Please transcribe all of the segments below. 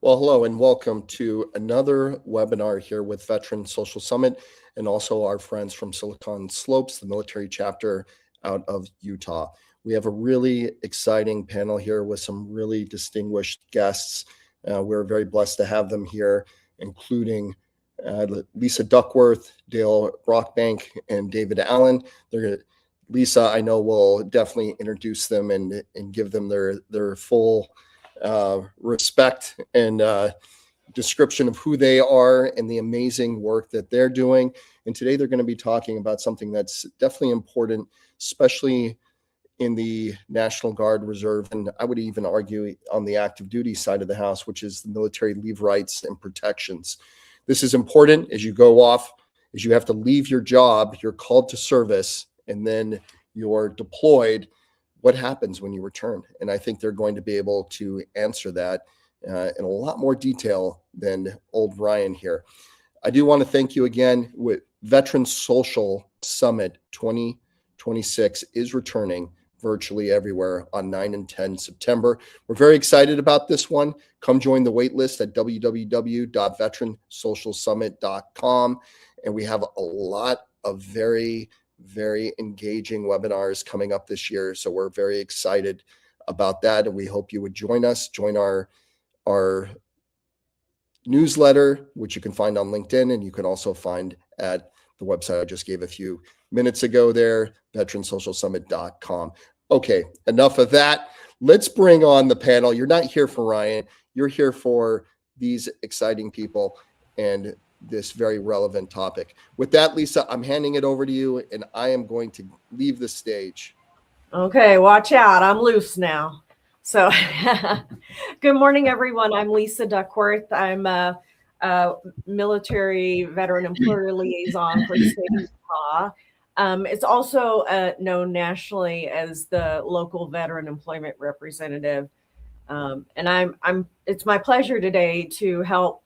Well, hello and welcome to another webinar here with Veteran Social Summit and also our friends from Silicon Slopes, the military chapter out of Utah. We have a really exciting panel here with some really distinguished guests. We're very blessed to have them here, including Lisa Duckworth, Dale Brockbank, and David Allen. Lisa, I know, will definitely introduce them and give them their full respect and description of who they are and the amazing work that they're doing. And today they're going to be talking about something that's definitely important, especially in the National Guard, Reserve, and I would even argue on the active duty side of the house, which is the military leave rights and protections. This is important as you go off, as you have to leave your job, you're called to service, and then you're deployed. What happens when you return? And I think they're going to be able to answer that in a lot more detail than old Ryan here. I do want to thank you again. With Veteran Social Summit 2026 is returning virtually everywhere on 9 and 10 September. We're very excited about this one. Come join the wait list at www.veteransocialsummit.com. And we have a lot of very engaging webinars coming up this year. So we're very excited about that. And we hope you would join us, join our newsletter, which you can find on LinkedIn. And you can also find at the website I just gave a few minutes ago there, veteransocialsummit.com. Okay, enough of that. Let's bring on the panel. You're not here for Ryan. You're here for these exciting people and this very relevant topic. With that, Lisa, I'm handing it over to you, and I am going to leave the stage. Okay, watch out. I'm loose now. So good morning, everyone. I'm Lisa Duckworth. I'm a military veteran employer liaison for the state of Utah. It's also known nationally as the local veteran employment representative. And it's my pleasure today to help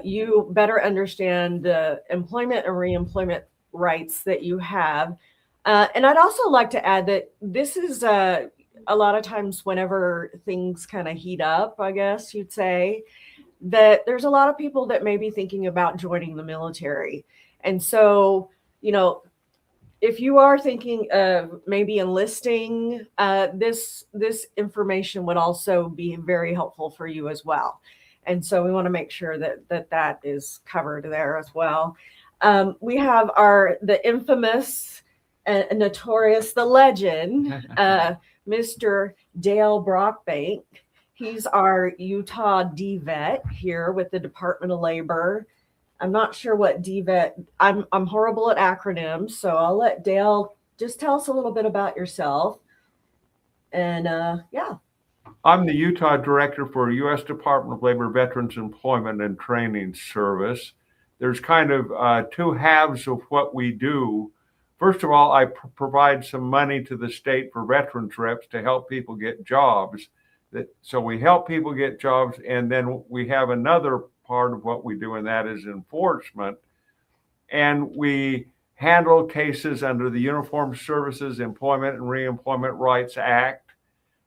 you better understand the employment and reemployment rights that you have. And I'd also like to add that this is a lot of times whenever things kind of heat up, I guess you'd say, that there's a lot of people that may be thinking about joining the military. And so, if you are thinking of maybe enlisting, this information would also be very helpful for you as well. And so we want to make sure that is covered there as well. We have the infamous and notorious, the legend, Mr. Dale Brockbank. He's our Utah DVET here with the Department of Labor. I'm not sure what DVET, I'm horrible at acronyms, so I'll let Dale just tell us a little bit about yourself. And yeah. I'm the Utah Director for U.S. Department of Labor Veterans Employment and Training Service. There's kind of two halves of what we do. First of all, I provide some money to the state for veteran trips to help people get jobs. So we help people get jobs, and then we have another part of what we do, and that is enforcement. And we handle cases under the Uniformed Services Employment and Reemployment Rights Act.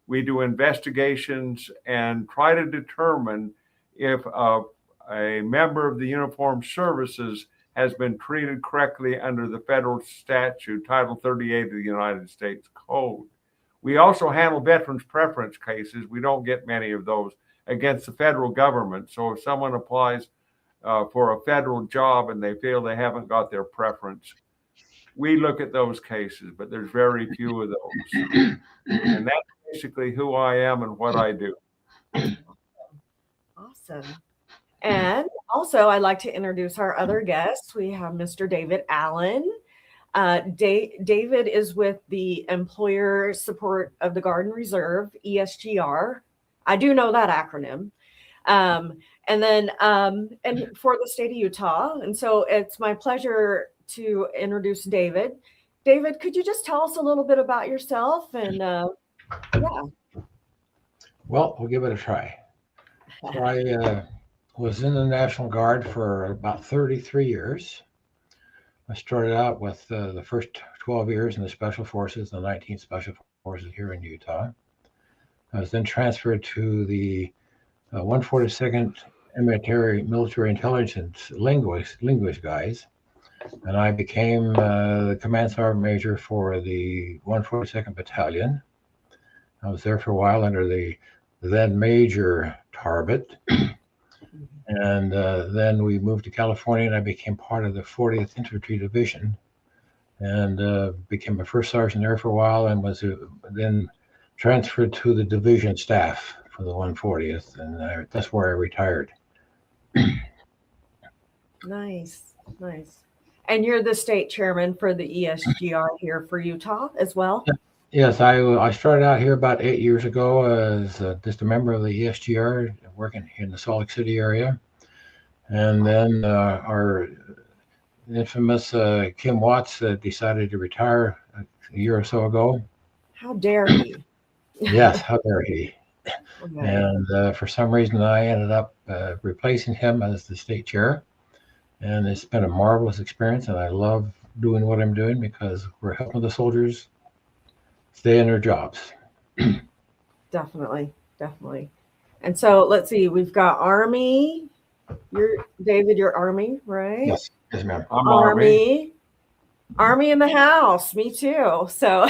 We do investigations and try to determine if a member of the Uniformed Services has been treated correctly under the federal statute, Title 38 of the United States Code. We also handle veterans preference cases. We don't get many of those against the federal government. So if someone applies for a federal job and they feel they haven't got their preference, we look at those cases, but there's very few of those. And that's basically who I am and what I do. Awesome. And also, I'd like to introduce our other guests. We have Mr. David Allen. David is with the Employer Support of the Guard and Reserve, ESGR. I do know that acronym. And for the state of Utah. And so it's my pleasure to introduce David. David, could you just tell us a little bit about yourself? And yeah. Well, we'll give it a try. So I was in the National Guard for about 33 years. I started out with the first 12 years in the Special Forces, the 19th Special Forces here in Utah. I was then transferred to the 142nd Military Intelligence linguist guys, and I became the command sergeant major for the 142nd Battalion. I was there for a while under the then Major Tarbett. And then we moved to California, and I became part of the 40th Infantry Division, and became a first sergeant there for a while, and was then transferred to the division staff for the 140th, and that's where I retired. Nice. And you're the state chairman for the ESGR here for Utah as well? Yes, I started out here about 8 years ago as just a member of the ESGR, working in the Salt Lake City area. And then our infamous Kim Watts decided to retire a year or so ago. How dare he? Yes, how dare he? Okay. And for some reason, I ended up replacing him as the state chair. And it's been a marvelous experience, and I love doing what I'm doing because we're helping the soldiers stay in their jobs. Definitely. And so let's see, we've got Army. David, you're Army, right? Yes, ma'am. I'm Army. Army in the house. Me too. So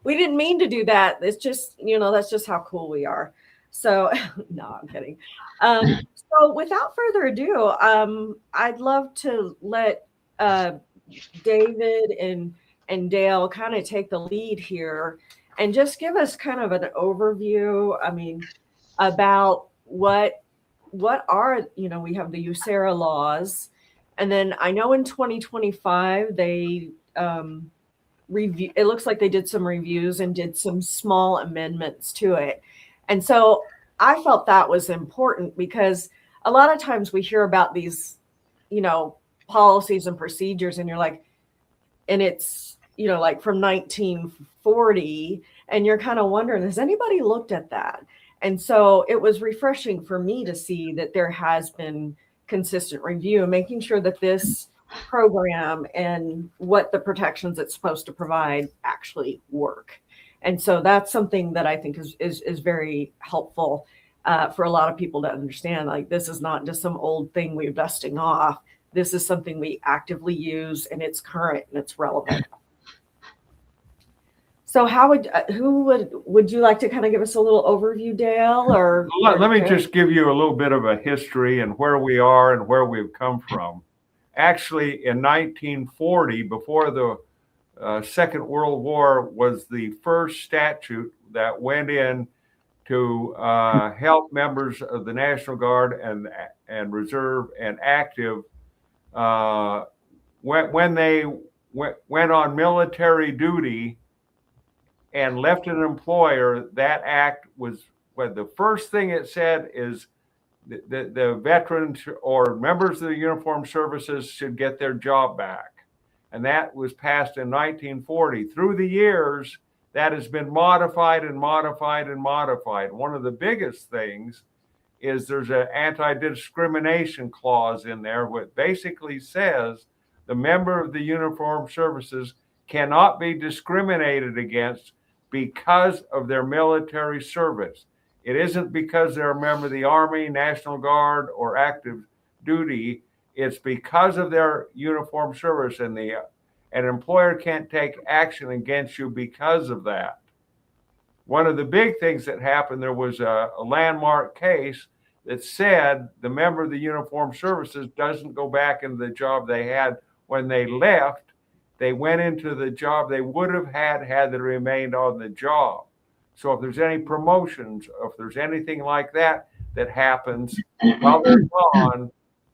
we didn't mean to do that. It's just, that's just how cool we are. So no, I'm kidding. So without further ado, I'd love to let David and Dale kind of take the lead here and just give us kind of an overview. I mean, about what are, we have the USERRA laws, and then I know in 2025 they review. It looks like they did some reviews and did some small amendments to it, and so I felt that was important because a lot of times we hear about these, policies and procedures, and you're like, and it's like from 1940, and you're kind of wondering, has anybody looked at that? And so it was refreshing for me to see that there has been consistent review, making sure that this program and what the protections it's supposed to provide actually work. And so that's something that I think is very helpful for a lot of people to understand. Like, this is not just some old thing we're dusting off. This is something we actively use, and it's current and it's relevant. So would you like to kind of give us a little overview, Dale? Or let me just give you a little bit of a history and where we are and where we've come from. Actually, in 1940, before the Second World War, was the first statute that went in to help members of the National Guard and Reserve and active when they went on military duty and left an employer. That act was, well, the first thing it said is the veterans or members of the uniformed services should get their job back. And that was passed in 1940. Through the years, that has been modified and modified and modified. One of the biggest things is there's an anti-discrimination clause in there, which basically says the member of the uniformed services cannot be discriminated against because of their military service. It isn't because they're a member of the Army, National Guard, or active duty. It's because of their uniformed service, and an employer can't take action against you because of that. One of the big things that happened, there was a landmark case that said the member of the uniformed services doesn't go back into the job they had when they left. They went into the job they would have had they remained on the job. So if there's any promotions, or if there's anything like that happens while they're gone,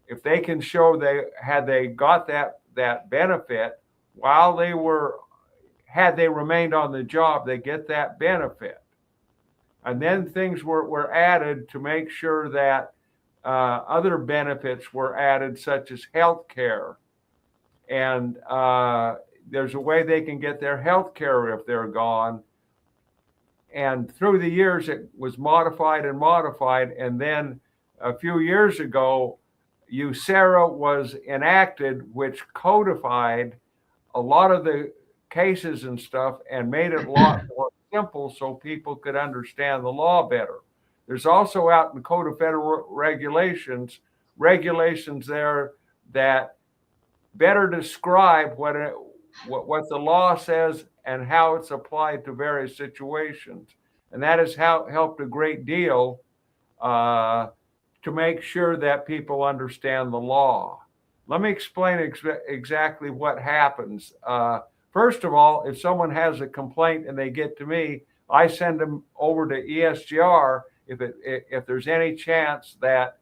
if they can show they got that benefit while had they remained on the job, they get that benefit. And then things were added to make sure that other benefits were added, such as health care. And there's a way they can get their health care if they're gone. And through the years, it was modified and modified. And then a few years ago, USERRA was enacted, which codified a lot of the cases and stuff and made it a lot more simple so people could understand the law better. There's also out in the Code of Federal Regulations there that better describe what the law says and how it's applied to various situations. And that has helped a great deal to make sure that people understand the law. Let me explain exactly what happens. First of all, if someone has a complaint and they get to me, I send them over to ESGR if there's any chance that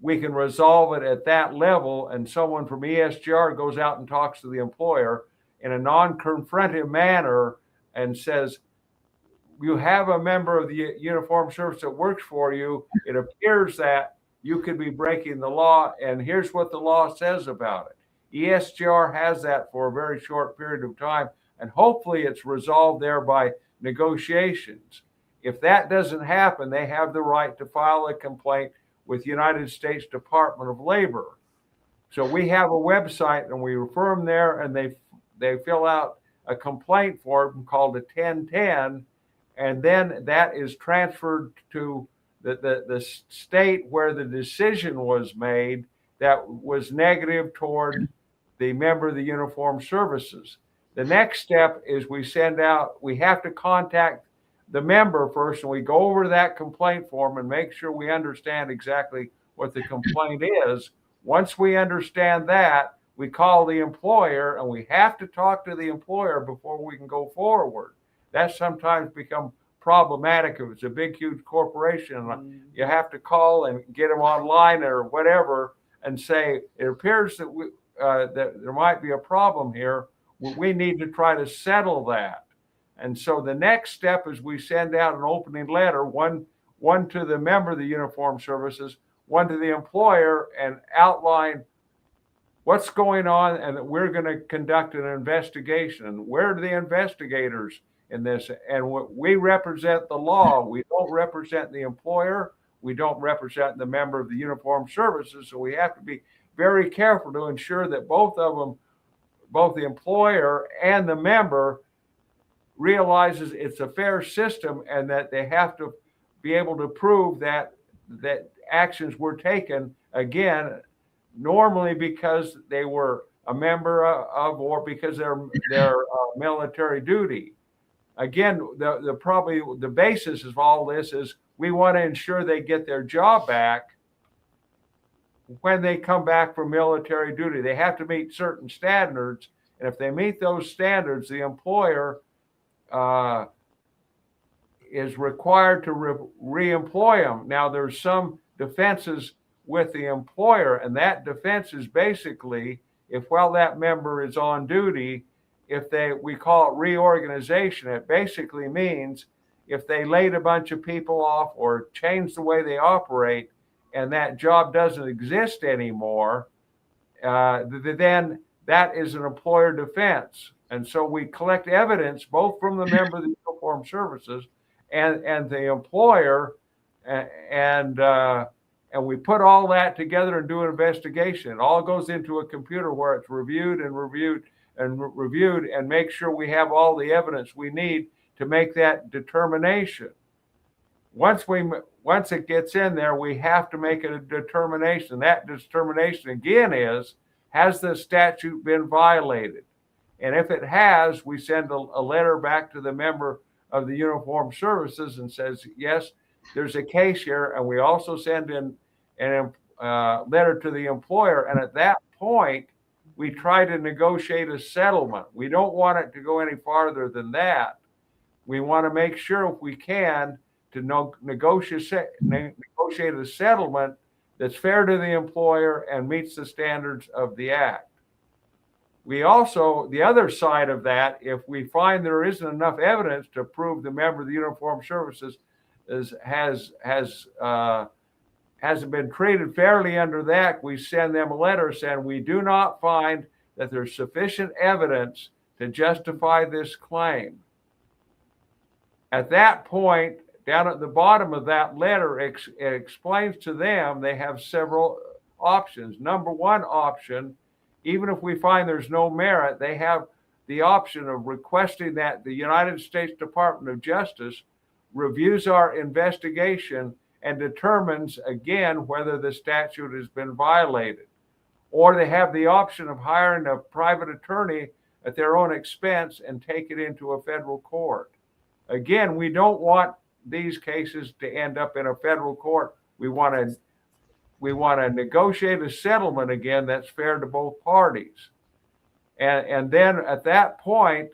we can resolve it at that level, and someone from ESGR goes out and talks to the employer in a non-confrontive manner and says, you have a member of the uniformed service that works for you. It appears that you could be breaking the law, and here's what the law says about it. ESGR has that for a very short period of time, and hopefully it's resolved there by negotiations. If that doesn't happen, they have the right to file a complaint with United States Department of Labor. So we have a website and we refer them there, and they fill out a complaint form called a 1010, and then that is transferred to the state where the decision was made that was negative toward the member of the uniformed services. The next step is we have to contact the member first, and we go over that complaint form and make sure we understand exactly what the complaint is. Once we understand that, we call the employer, and we have to talk to the employer before we can go forward. That sometimes becomes problematic if it's a big, huge corporation. You have to call and get them online or whatever and say, it appears that that there might be a problem here. We need to try to settle that. And so the next step is we send out an opening letter, one to the member of the uniformed services, one to the employer, and outline what's going on, and that we're going to conduct an investigation. Where are the investigators in this? And we represent the law. We don't represent the employer. We don't represent the member of the uniformed services. So we have to be very careful to ensure that both of them, both the employer and the member, realizes it's a fair system, and that they have to be able to prove that actions were taken, again, normally because they were a member of, or because they're military duty. Again, the basis of all this is we want to ensure they get their job back when they come back from military duty. They have to meet certain standards, and if they meet those standards, the employer is required to re-employ them. Now, there's some defenses with the employer, and that defense is basically, if while that member is on duty, we call it reorganization. It basically means if they laid a bunch of people off or changed the way they operate, and that job doesn't exist anymore, then that is an employer defense. And so we collect evidence both from the member of the uniformed services and the employer, and we put all that together and do an investigation. It all goes into a computer where it's reviewed and make sure we have all the evidence we need to make that determination. Once it gets in there, we have to make a determination. That determination again is, has the statute been violated? And if it has, we send a letter back to the member of the uniformed services and says, yes, there's a case here. And we also send in a letter to the employer. And at that point, we try to negotiate a settlement. We don't want it to go any farther than that. We want to make sure, if we can, to negotiate a settlement that's fair to the employer and meets the standards of the Act. We also, the other side of that, if we find there isn't enough evidence to prove the member of the uniformed services hasn't been treated fairly under the Act, we send them a letter saying we do not find that there's sufficient evidence to justify this claim. At that point, down at the bottom of that letter, it explains to them they have several options. Number one option, even if we find there's no merit, they have the option of requesting that the United States Department of Justice reviews our investigation and determines again whether the statute has been violated. Or they have the option of hiring a private attorney at their own expense and take it into a federal court. Again, we don't want these cases to end up in a federal court. We want to negotiate a settlement again that's fair to both parties. And then at that point,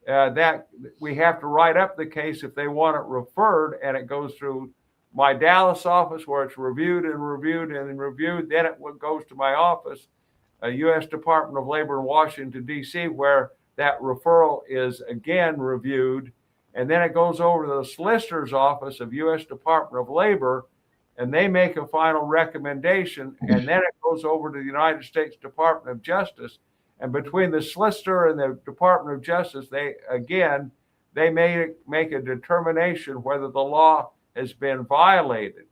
that we have to write up the case if they want it referred, and it goes through my Dallas office where it's reviewed and reviewed and reviewed. Then it goes to my office, U.S. Department of Labor in Washington, D.C., where that referral is again reviewed. And then it goes over to the solicitor's office of U.S. Department of Labor, and they make a final recommendation. And then it goes over to the United States Department of Justice. And between the solicitor and the Department of Justice, they make a determination whether the law has been violated.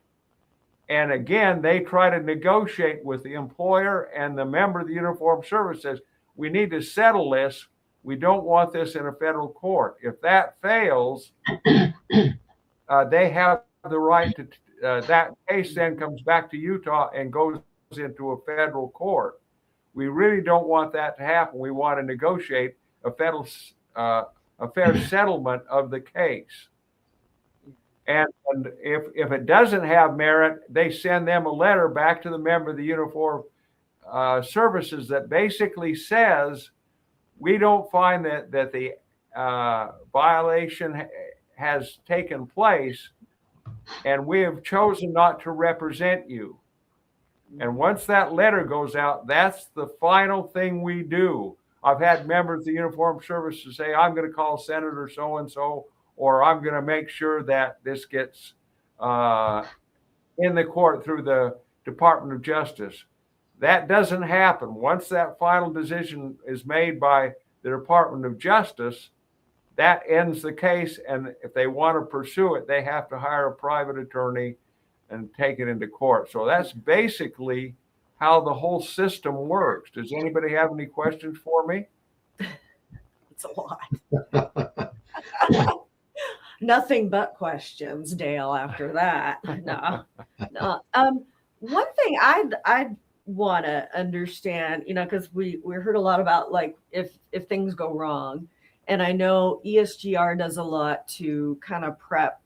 And again, they try to negotiate with the employer, and the member of the uniformed service says, we need to settle this. We don't want this in a federal court. If that fails, they have the right to, that case then comes back to Utah and goes into a federal court. We really don't want that to happen. We want to negotiate a fair settlement of the case. And if it doesn't have merit, they send them a letter back to the member of the uniformed services that basically says, we don't find that the violation has taken place, and we have chosen not to represent you. And once that letter goes out, that's the final thing we do. I've had members of the uniformed services say, I'm going to call Senator so-and-so, or I'm going to make sure that this gets in the court through the Department of Justice. That doesn't happen. Once that final decision is made by the Department of Justice, that ends the case. And if they want to pursue it, they have to hire a private attorney and take it into court. So that's basically how the whole system works. Does anybody have any questions for me? It's a lot. Nothing but questions, Dale, after that. No. One thing I'd want to understand, because we heard a lot about like if things go wrong. And I know ESGR does a lot to kind of prep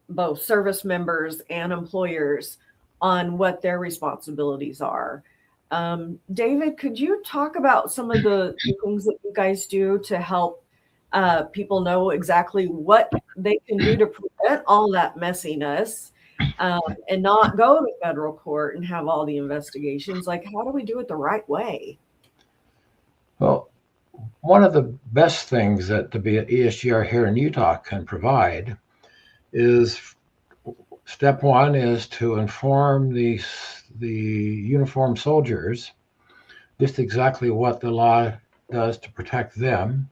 both service members and employers on what their responsibilities are. David, could you talk about some of the things that you guys do to help people know exactly what they can do to prevent all that messiness and not go to federal court and have all the investigations? Like, how do we do it the right way? Well, one of the best things that the ESGR here in Utah can provide is, step one is to inform the uniformed soldiers just exactly what the law does to protect them,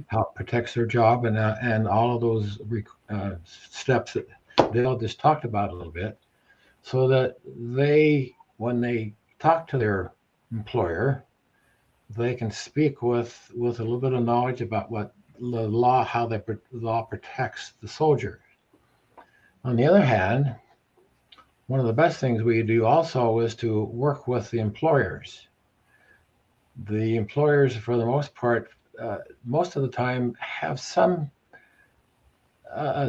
how it protects their job, and all of those steps that Dale just talked about a little bit, so that when they talk to their employer, they can speak with a little bit of knowledge about what the law, how the law protects the soldier. On the other hand, one of the best things we do also is to work with the employers. The employers, for the most part, most of the time have some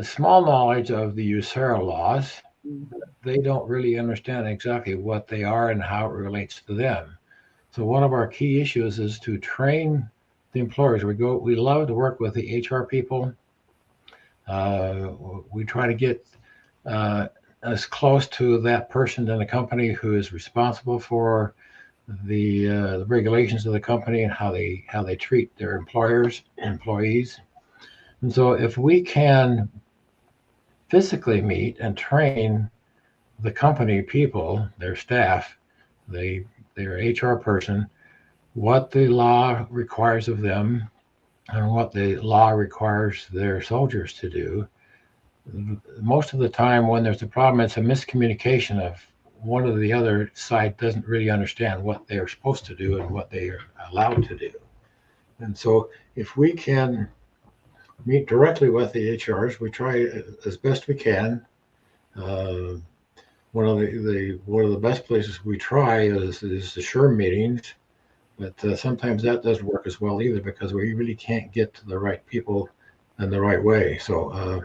small knowledge of the USERRA laws. They don't really understand exactly what they are and how it relates to them. So one of our key issues is to train the employers. We love to work with the HR people. We try to get as close to that person in the company who is responsible for the regulations of the company and how they treat their employees. And so if we can physically meet and train the company people, their staff, their HR person, what the law requires of them and what the law requires their soldiers to do, most of the time when there's a problem, it's a miscommunication of one or the other side doesn't really understand what they're supposed to do and what they are allowed to do. And so if we can meet directly with the HRs. We try as best we can. One of the best places we try is the SHRM meetings, but sometimes that doesn't work as well either because we really can't get to the right people in the right way. So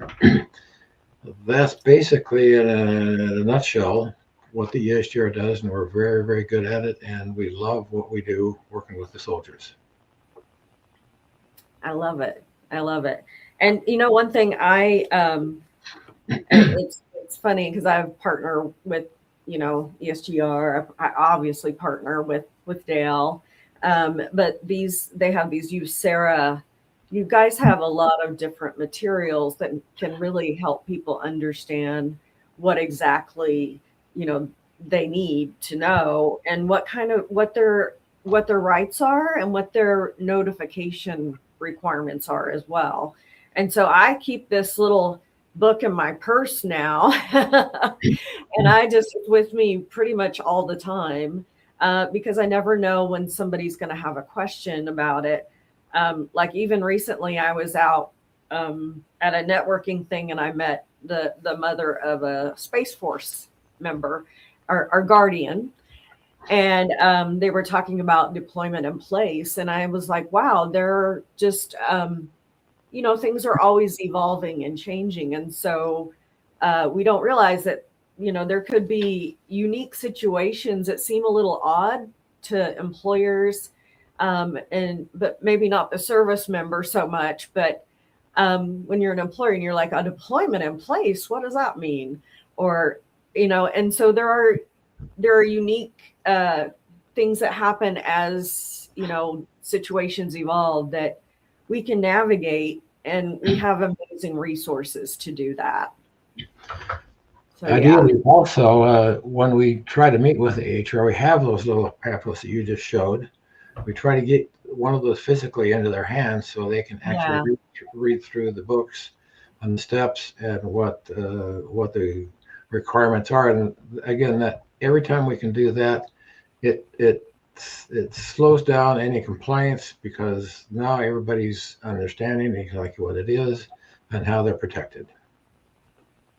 that's basically in a nutshell what the USGR does, and we're very, very good at it, and we love what we do working with the soldiers. I love it. I love it. And one thing and it's funny because I partner with ESGR. I obviously partner with Dale, but they have these USERRA. You guys have a lot of different materials that can really help people understand what exactly they need to know and what their rights are and what their notification requirements are as well. And so I keep this little book in my purse now and it's with me pretty much all the time because I never know when somebody's going to have a question about it. Like even recently I was out at a networking thing and I met the mother of a Space Force member, our guardian, and they were talking about deployment in place, and I was like, wow, they're just things are always evolving and changing, and so we don't realize that there could be unique situations that seem a little odd to employers, but maybe not the service member so much. But when you're an employer and you're like, a deployment in place, what does that mean? Or and so there are unique things that happen as situations evolve that we can navigate, and we have amazing resources to do that. So, ideally, also, when we try to meet with the HR, we have those little pamphlets that you just showed. We try to get one of those physically into their hands so they can actually read through the books and the steps and what the requirements are. And again, that every time we can do that, it slows down any complaints because now everybody's understanding exactly what it is and how they're protected.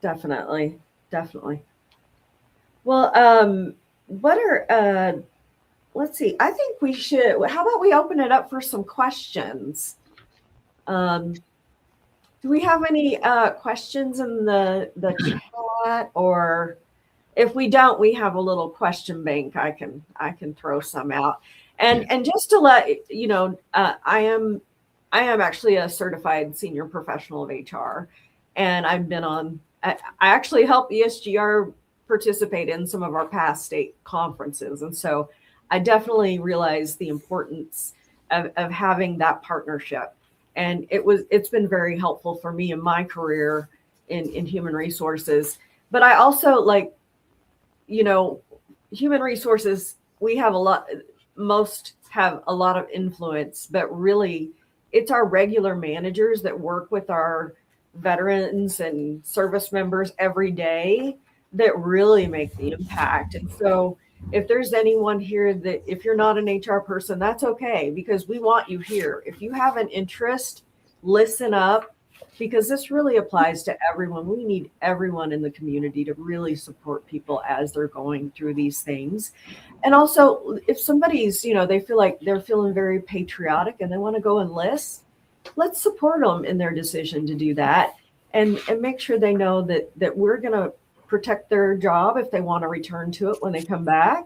Definitely. Well, what are let's see. I think we should. How about we open it up for some questions? Do we have any questions in the chat, or if we don't, we have a little question bank. I can throw some out. And just to let I am actually a certified senior professional of HR, and I've been on. I actually help ESGR participate in some of our past state conferences, and so I definitely realize the importance of having that partnership. And it's been very helpful for me in my career in human resources. But I also human resources, most have a lot of influence, but really it's our regular managers that work with our veterans and service members every day that really make the impact. And so if there's anyone here that, if you're not an HR person, that's okay, because we want you here. If you have an interest, listen up, because this really applies to everyone. We need everyone in the community to really support people as they're going through these things. And also, if somebody's, they feel like they're feeling very patriotic and they want to go enlist, let's support them in their decision to do that, and make sure they know that we're going to protect their job if they want to return to it when they come back.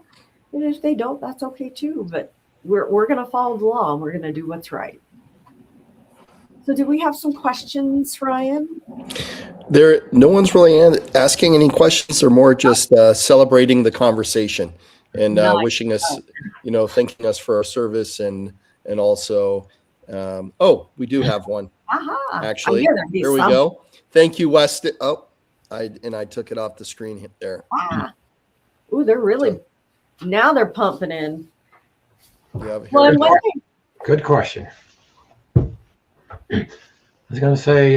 And if they don't, that's okay too. But we're going to follow the law, and we're going to do what's right. So do we have some questions, Ryan? No one's really asking any questions. They're more just celebrating the conversation and wishing us, thanking us for our service, and also, we do have one. Actually, there we go. Thank you, West. I took it off the screen there. Ooh, they're really, now they're pumping in. Good question. I was going to say,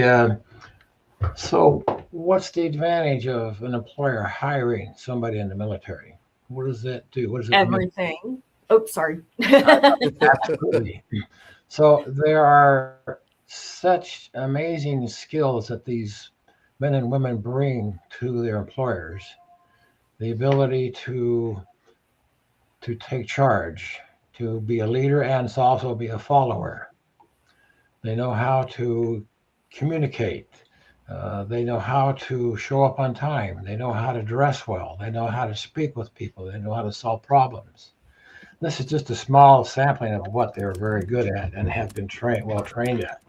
so what's the advantage of an employer hiring somebody in the military? What does that do? What does it Everything. Mean? Oh, sorry. Absolutely. So there are such amazing skills that these men and women bring to their employers. The ability to take charge, to be a leader and to also be a follower. They know how to communicate. They know how to show up on time. They know how to dress well. They know how to speak with people. They know how to solve problems. This is just a small sampling of what they're very good at and have been well trained at.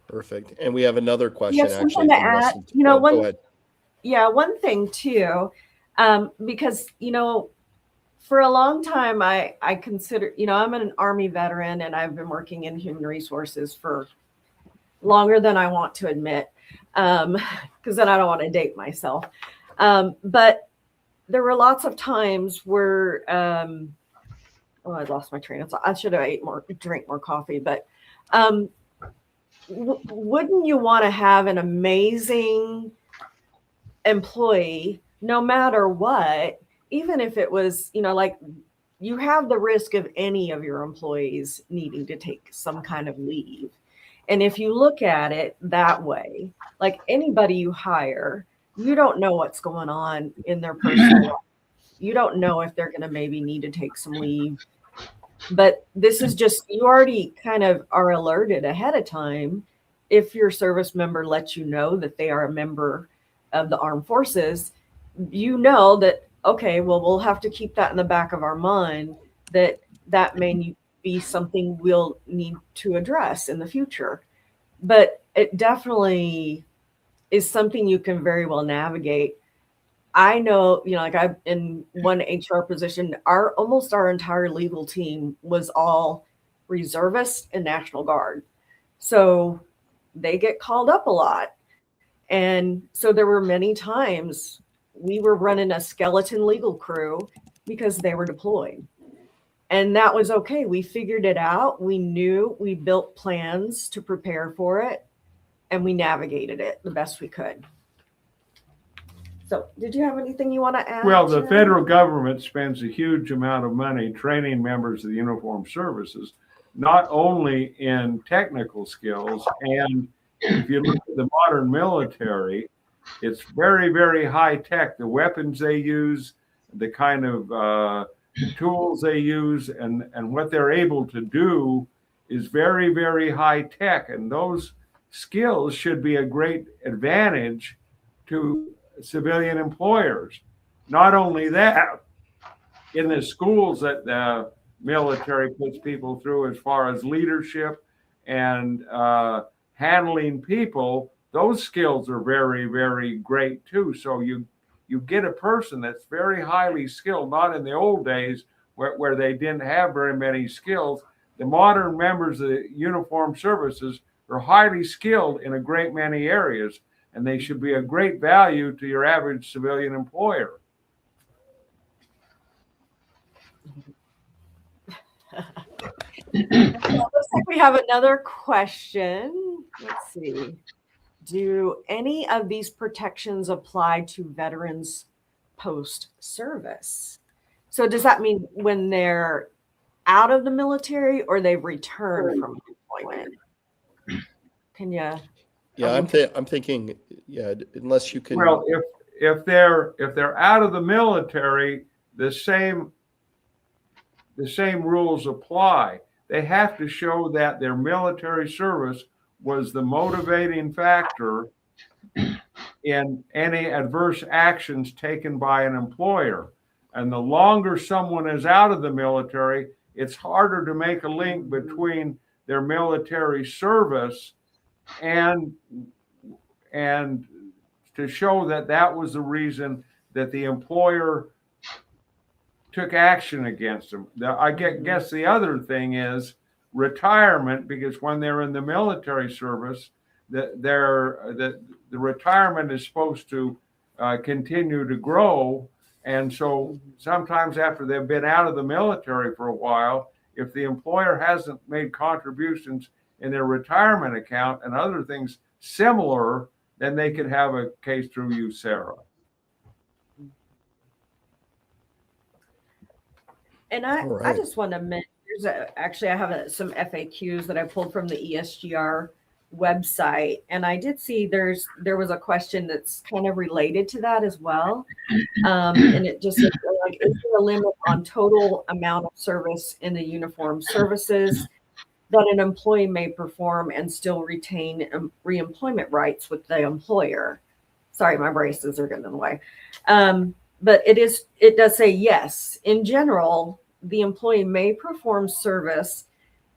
Perfect. And we have another question Yes, actually something to from add. Weston. You know, Go ahead. one thing too, because, for a long time, I consider, I'm an Army veteran and I've been working in human resources for longer than I want to admit, because then I don't want to date myself. But there were lots of times where, I lost my train of thought. I should have drank more coffee, but wouldn't you want to have an amazing employee, no matter what, even if it was, like you have the risk of any of your employees needing to take some kind of leave. And if you look at it that way, like anybody you hire, you don't know what's going on in their personal life. You don't know if they're going to maybe need to take some leave. But this is just, you already kind of are alerted ahead of time. If your service member lets you know that they are a member of the armed forces, you know that, okay, well, we'll have to keep that in the back of our mind, that may be something we'll need to address in the future. But it definitely is something you can very well navigate. I know, like I'm in one HR position, almost our entire legal team was all reservists and National Guard. So they get called up a lot. And so there were many times we were running a skeleton legal crew because they were deployed. And that was okay. We figured it out. We knew, we built plans to prepare for it, and we navigated it the best we could. So did you have anything you want to add? Well, the federal government spends a huge amount of money training members of the uniformed services, not only in technical skills. And if you look at the modern military, it's very, very high tech. The weapons they use, the kind of tools they use, and what they're able to do is very, very high tech. And those skills should be a great advantage to civilian employers. Not only that, in the schools that the military puts people through as far as leadership and handling people, those skills are very, very great too. So you get a person that's very highly skilled, not in the old days where they didn't have very many skills. The modern members of the uniformed services are highly skilled in a great many areas, and they should be a great value to your average civilian employer. Looks like we have another question. Let's see. Do any of these protections apply to veterans post-service? So does that mean when they're out of the military or they've returned from deployment? Can you? Yeah, I'm thinking, yeah, unless you can. Well, if they're out of the military, the same rules apply. They have to show that their military service was the motivating factor in any adverse actions taken by an employer. And the longer someone is out of the military, it's harder to make a link between their military service and to show that that was the reason that the employer took action against them. I guess the other thing is retirement, because when they're in the military service, the retirement is supposed to continue to grow. And so sometimes after they've been out of the military for a while, if the employer hasn't made contributions in their retirement account and other things similar, then they could have a case through USERRA. And I just want to mention actually, I have some FAQs that I pulled from the ESGR website, and I did see there was a question that's kind of related to that as well. And it just says, like, is there a limit on total amount of service in the uniformed services that an employee may perform and still retain reemployment rights with the employer? Sorry, my braces are getting in the way. But it does say, yes, in general, the employee may perform service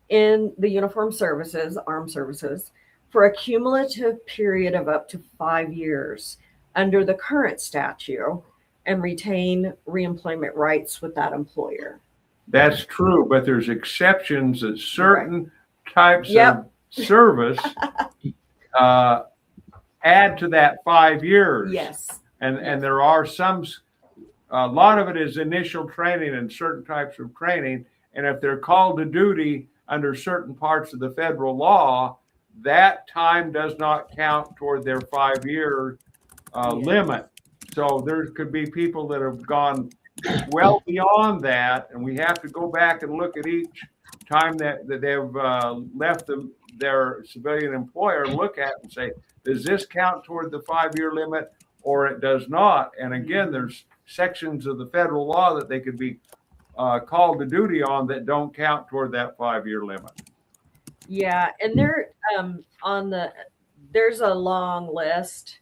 in the uniformed services, armed services, for a cumulative period of up to 5 years under the current statute and retain reemployment rights with that employer. That's true, but there's exceptions that certain types of service add to that 5 years. Yes. And there are some, a lot of it is initial training and certain types of training. And if they're called to duty under certain parts of the federal law, that time does not count toward their 5-year limit. So there could be people that have gone well beyond that, and we have to go back and look at each time that they've left their civilian employer and look at and say, does this count toward the 5-year limit or it does not? And again, there's sections of the federal law that they could be called to duty on that don't count toward that 5-year limit. Yeah, and there's a long list.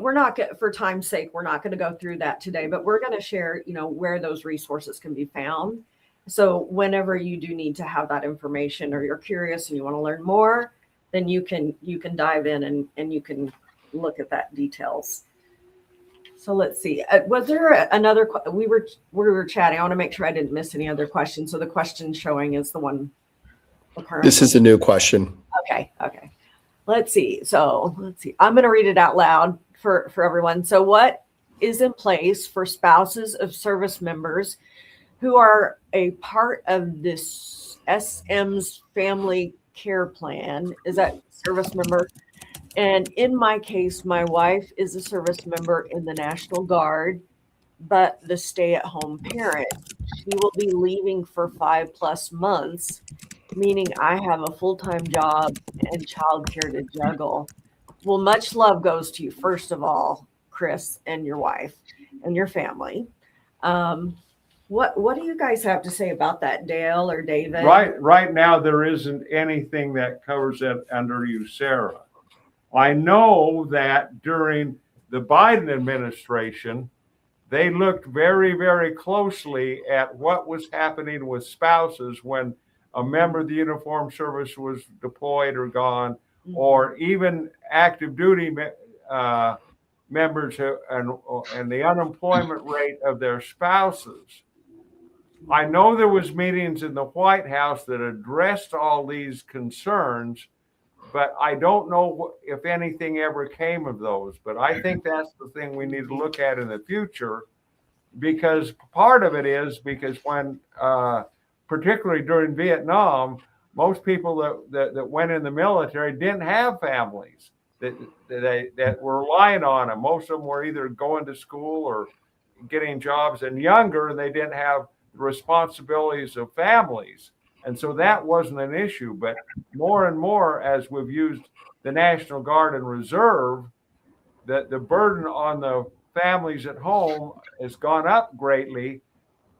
We're not for time's sake, we're not going to go through that today, but we're going to share, where those resources can be found. So whenever you do need to have that information, or you're curious and you want to learn more, then you can dive in and you can look at that details. So let's see. Was there another? We were chatting. I want to make sure I didn't miss any other questions. So the question showing is the one. This is a new question. Okay. Let's see. I'm going to read it out loud for everyone. So what is in place for spouses of service members who are a part of this SM's family care plan? Is that service member? And in my case, my wife is a service member in the National Guard, but the stay-at-home parent. She will be leaving for 5+ months, meaning I have a full-time job and childcare to juggle. Well, much love goes to you, first of all, Chris, and your wife and your family. What do you guys have to say about that, Dale or David? Right now, there isn't anything that covers it under USERRA. I know that during the Biden administration, they looked very, very closely at what was happening with spouses when a member of the uniformed service was deployed or gone, or even active duty members and the unemployment rate of their spouses. I know there was meetings in the White House that addressed all these concerns, but I don't know if anything ever came of those. But I think that's the thing we need to look at in the future, because part of it is because when, particularly during Vietnam, most people that went in the military didn't have families that were relying on them. Most of them were either going to school or getting jobs and younger, and they didn't have the responsibilities of families. And so that wasn't an issue. But more and more, as we've used the National Guard and Reserve, that the burden on the families at home has gone up greatly.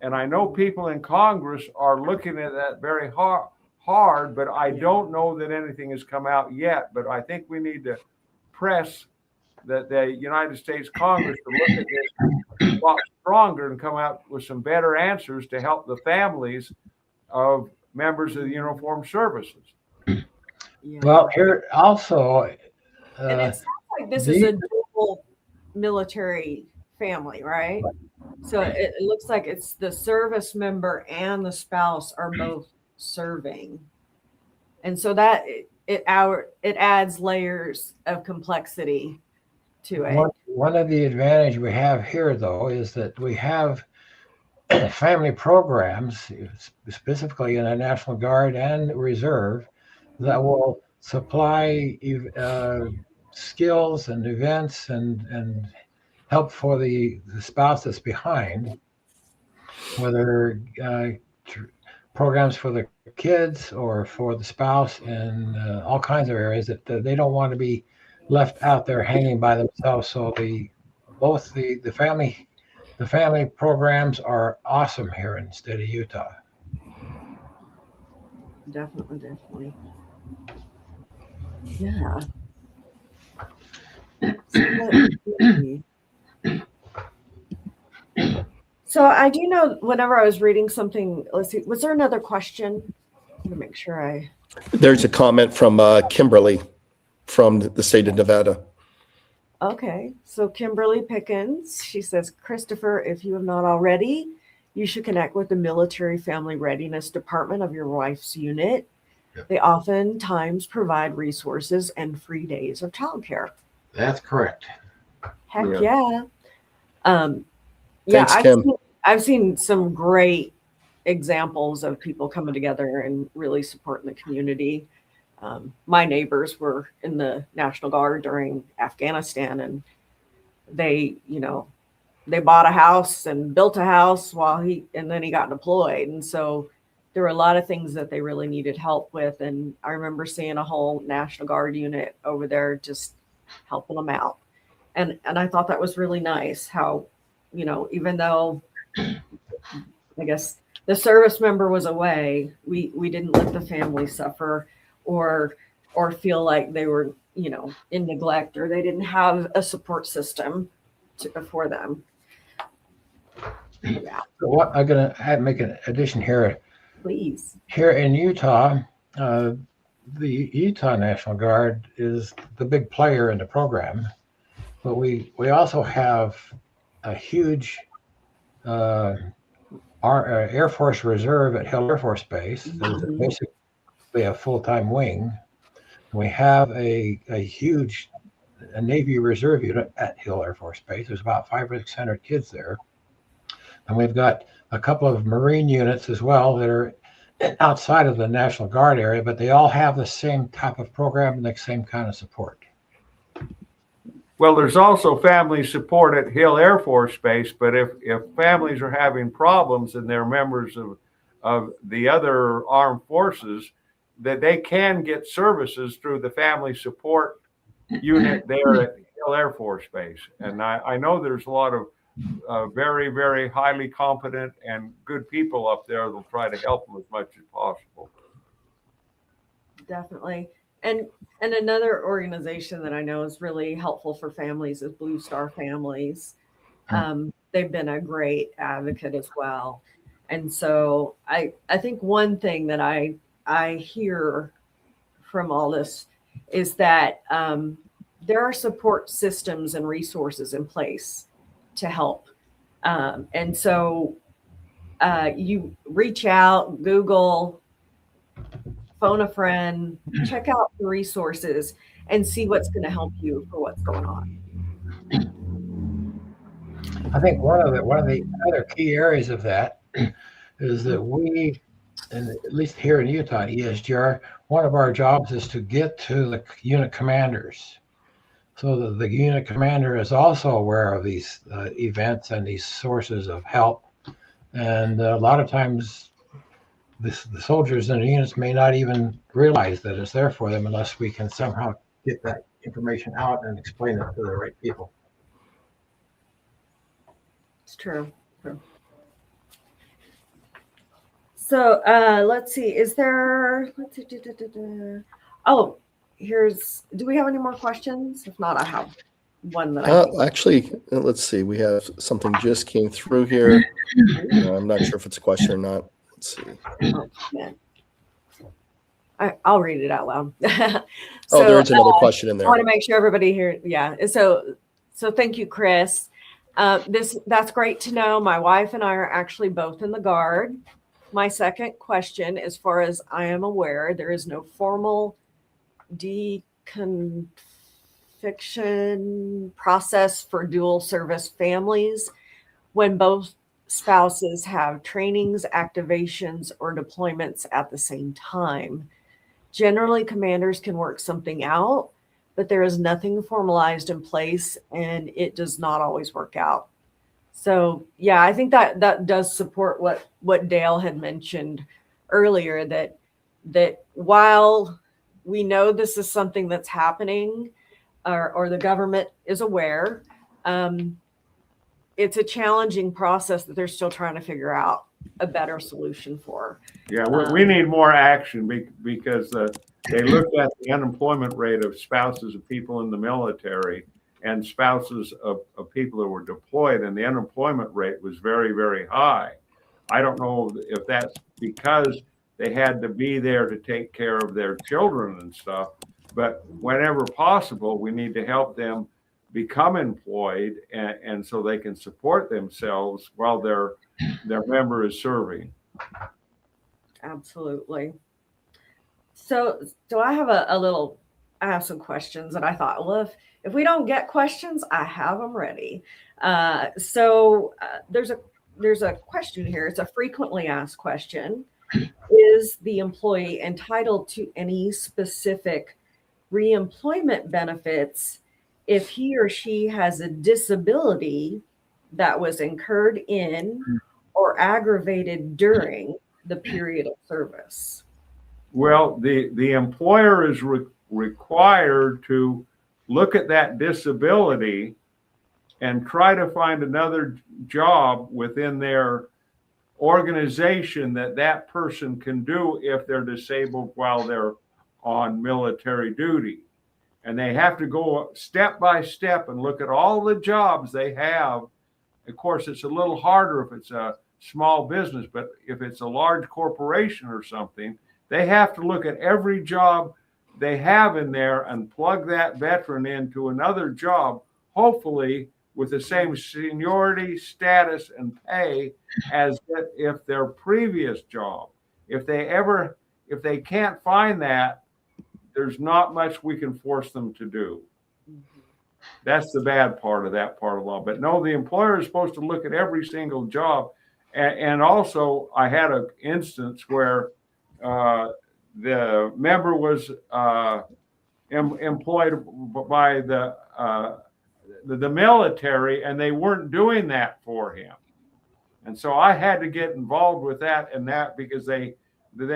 And I know people in Congress are looking at that very hard, but I don't know that anything has come out yet. But I think we need to press the United States Congress to look at this a lot stronger and come out with some better answers to help the families of members of the uniformed services. Yeah. Well, here also, and it sounds like this is a dual military family, right? So it looks like it's the service member and the spouse are both serving, and so that it adds layers of complexity to it. One of the advantages we have here, though, is that we have family programs, specifically in the National Guard and Reserve, that will supply skills and events and help for the spouse that's behind, whether programs for the kids or for the spouse in all kinds of areas that they don't want to be left out there hanging by themselves. So both the family programs are awesome here in the state of Utah. Definitely. Yeah. So I do know whenever I was reading something, let's see, was there another question? To make sure There's a comment from Kimberly from the state of Nevada. Okay, so Kimberly Pickens, she says, Christopher, if you have not already, you should connect with the Military Family Readiness Department of your wife's unit. Yep. They oftentimes provide resources and free days of childcare. That's correct. Heck yeah. Thanks, Kim. I've seen some great examples of people coming together and really supporting the community. My neighbors were in the National Guard during Afghanistan, and they bought a house and built a house and then he got deployed. And so there were a lot of things that they really needed help with. And I remember seeing a whole National Guard unit over there just helping them out. And I thought that was really nice how, even though I guess the service member was away, we didn't let the family suffer or feel like they were, in neglect or they didn't have a support system for them. Yeah. So what I'm going to make an addition here. Please. Here in Utah, the Utah National Guard is the big player in the program, but we also have a huge our Air Force Reserve at Hill Air Force Base. There's basically a full-time wing. We have a huge Navy Reserve unit at Hill Air Force Base. There's about 500 or 600 kids there. And we've got a couple of Marine units as well that are outside of the National Guard area, but they all have the same type of program and the same kind of support. Well, there's also family support at Hill Air Force Base, but if families are having problems and they're members of the other armed forces, that they can get services through the family support unit there at Hill Air Force Base. And I know there's a lot of very, very highly competent and good people up there that'll try to help them as much as possible. Definitely. And another organization that I know is really helpful for families is Blue Star Families. They've been a great advocate as well. And so I think one thing that I hear from all this is that there are support systems and resources in place to help. And so you reach out, Google, phone a friend, check out the resources and see what's going to help you for what's going on. I think one of the other key areas of that is that we, and at least here in Utah, ESGR, one of our jobs is to get to the unit commanders, so that the unit commander is also aware of these events and these sources of help. And a lot of times, the soldiers in the units may not even realize that it's there for them unless we can somehow get that information out and explain it to the right people. It's true. So let's see. Do we have any more questions? If not, I have one that actually, let's see. We have something just came through here. I'm not sure if it's a question or not. Let's see. Oh, man. I'll read it out loud. There's another question in there. I want to make sure everybody here. Yeah. So thank you, Chris. That's great to know. My wife and I are actually both in the Guard. My second question, as far as I am aware, there is no formal deconfliction process for dual service families when both spouses have trainings, activations, or deployments at the same time. Generally, commanders can work something out, but there is nothing formalized in place and it does not always work out. So yeah, I think that does support what Dale had mentioned earlier, that while we know this is something that's happening, or the government is aware, it's a challenging process that they're still trying to figure out a better solution for. Yeah, we need more action because they looked at the unemployment rate of spouses of people in the military and spouses of people that were deployed, and the unemployment rate was very, very high. I don't know if that's because they had to be there to take care of their children and stuff, but whenever possible, we need to help them become employed, and so they can support themselves while their member is serving. Absolutely. So I have I have some questions, and I thought, well, if we don't get questions, I have them ready. There's a question here. It's a frequently asked question. Is the employee entitled to any specific reemployment benefits if he or she has a disability that was incurred in or aggravated during the period of service? Well, the employer is required to look at that disability and try to find another job within their organization that person can do if they're disabled while they're on military duty. And they have to go step by step and look at all the jobs they have. Of course, it's a little harder if it's a small business, but if it's a large corporation or something, they have to look at every job they have in there and plug that veteran into another job, hopefully with the same seniority, status, and pay as if their previous job. If they can't find that, there's not much we can force them to do. That's the bad part of that part of law. But no, the employer is supposed to look at every single job. And also, I had an instance where the member was employed by the military, and they weren't doing that for him. And so I had to get involved with that because they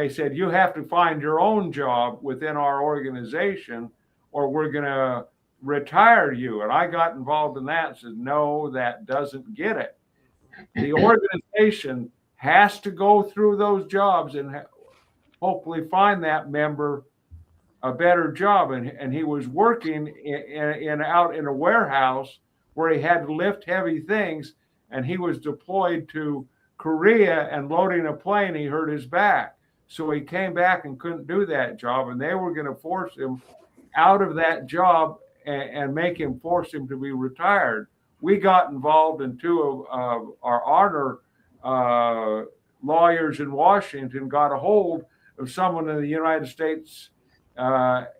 said, you have to find your own job within our organization or we're going to retire you. And I got involved in that and said, no, that doesn't get it. The organization has to go through those jobs and hopefully find that member a better job. And he was working out in a warehouse where he had to lift heavy things, and he was deployed to Korea and loading a plane, he hurt his back. So he came back and couldn't do that job, and they were going to force him out of that job and force him to be retired. We got involved, and two of our honor lawyers in Washington got a hold of someone in the United States, that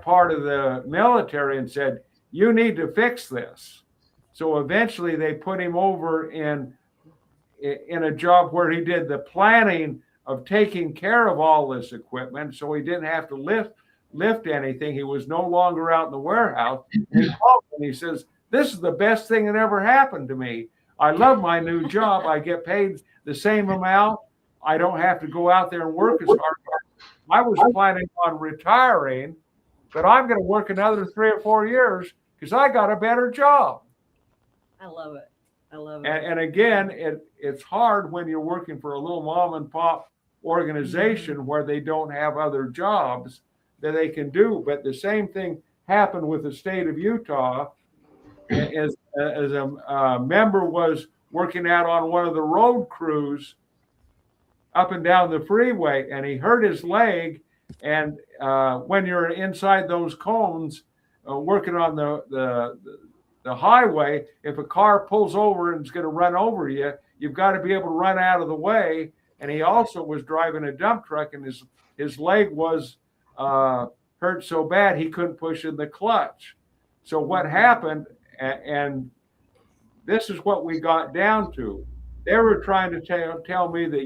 part of the military, and said, you need to fix this. So eventually they put him over in a job where he did the planning of taking care of all this equipment, so he didn't have to lift anything. He was no longer out in the warehouse. And he called and he says, this is the best thing that ever happened to me. I love my new job. I get paid the same amount. I don't have to go out there and work as hard. I was planning on retiring, but I'm going to work another 3 or 4 years because I got a better job. I love it. I love it. And again, it's hard when you're working for a little mom and pop organization where they don't have other jobs that they can do. But the same thing happened with the state of Utah. As a member was working out on one of the road crews up and down the freeway, and he hurt his leg. And when you're inside those cones working on the highway, if a car pulls over and is going to run over you, you've got to be able to run out of the way. And he also was driving a dump truck, and his leg was hurt so bad he couldn't push in the clutch. So what happened, and this is what we got down to. They were trying to tell me that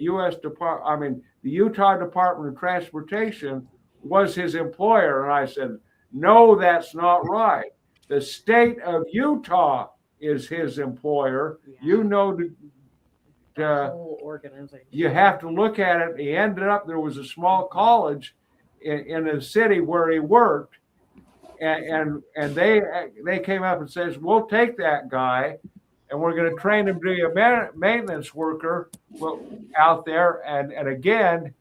the Utah Department of Transportation was his employer. And I said, no, that's not right. The state of Utah is his employer. Yeah. whole organization. you have to look at it. He ended up, there was a small college in a city where he worked, and they came up and says, we'll take that guy and we're going to train him to be a maintenance worker out there. And again,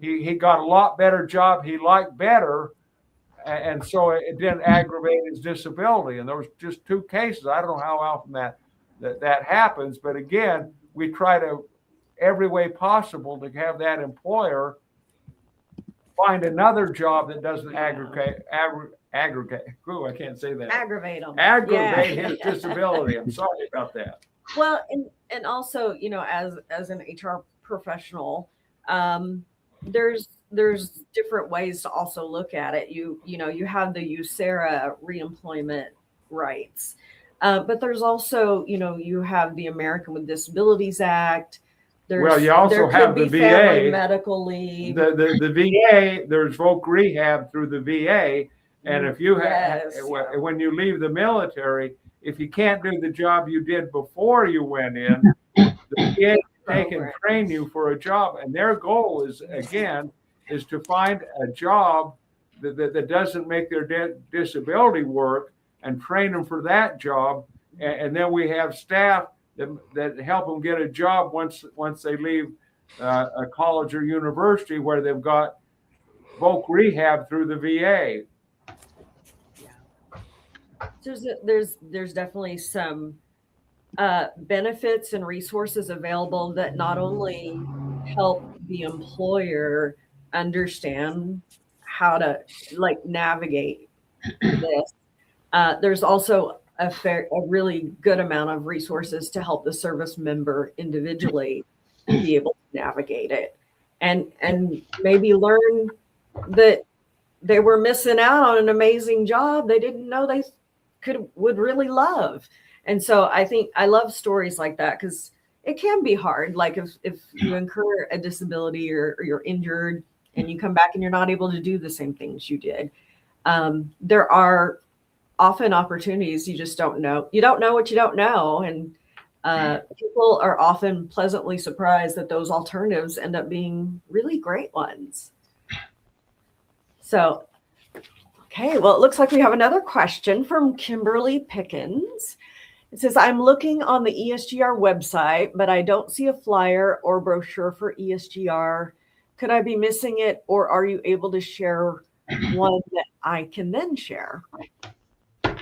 he got a lot better job he liked better. And so it didn't aggravate his disability. And there was just 2 cases. I don't know how often that happens, but again, we try to every way possible to have that employer find another job that doesn't aggregate. Ooh, I can't say that. Aggravate them. Aggravate his disability. I'm sorry about that. Well, and also, as an HR professional, there's different ways to also look at it. You have the USERRA reemployment rights, but there's also, you have the American with Disabilities Act. You also have the VA medical leave. The VA. There's voc rehab through the VA, and if you when you leave the military, if you can't do the job you did before you went in, the VA can train you for a job, and their goal is to find a job that doesn't make their disability work and train them for that job, and then we have staff that help them get a job once they leave a college or university where they've got voc rehab through the VA. There's definitely some benefits and resources available that not only help the employer understand how to navigate this. There's also a really good amount of resources to help the service member individually be able to navigate it and maybe learn that they were missing out on an amazing job they didn't know they would really love. And so I think I love stories like that because it can be hard. Like if you incur a disability or you're injured and you come back and you're not able to do the same things you did, there are often opportunities you just don't know. You don't know what you don't know. And people are often pleasantly surprised that those alternatives end up being really great ones. So, okay, well, it looks like we have another question from Kimberly Pickens. It says, I'm looking on the ESGR website, but I don't see a flyer or brochure for ESGR. Could I be missing it, or are you able to share one that I can then share?